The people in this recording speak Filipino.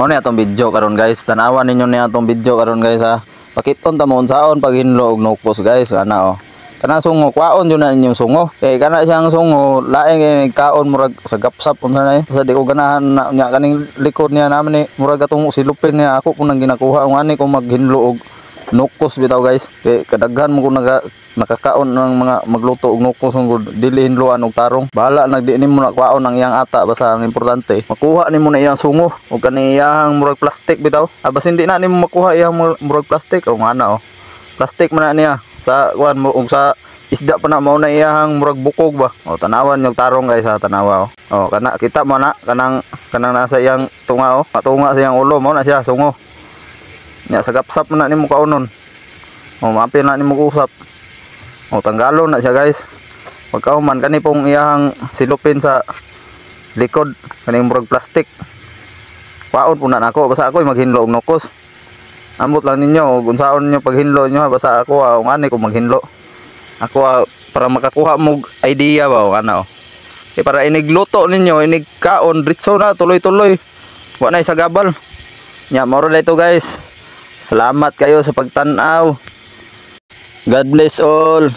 Mo ni atong video karon guys, tanawan ninyo ni atong video karon guys ha. Pakiton ta mo unsaon pag hinlo og nukos guys, ana oh. Kana sungo kwaon jud na ninyong sungo. Kay kana siyang sungo laing kaon murag sa gapsap unsa na sa di ko ganahan na nya kaning likod niya naman ni murag atong silupin niya ako kung nang ginakuha ug ani ko maghinlo og nukos bitaw guys. Kay kadaghan mo ko nakakaon ng mga magluto og nukos ug dili hinluan og tarong. Bahala nagdi nimo na kwaon ang iyang ata basta ang importante makuha nimo na iyang sungo ug kaniyang murag plastic bitaw. Basta hindi na nimo makuha iyang murag plastic o ana oh. Plastic man na niya sa kuan mo ug sa isda pa na mao na iyang murag bukog ba. O tanawan yung tarong guys ha, tanawa oh. O kana kita mo na kanang nasa iyang tunga oh. Patunga sa iyang ulo mao na siya sungo. Nya sa gapsap na nimo kaunon. O maapil na nimo kusap. O tanggalon na siya guys. Pagkauman kani pong iyang silupin sa likod kaning murag plastic. Paon po na nako basta ako maghinlo og nukos. Ambot lang ninyo ug unsaon niyo paghinlo niyo basta ako ug ani ko maghinlo. Ako para makakuha mo idea ba o ano. E para inigluto ninyo inig kaon diretso na tuloy-tuloy. Wa na sa gabal. Nya mao ra ito guys. Salamat kayo sa pagtan-aw. God bless all.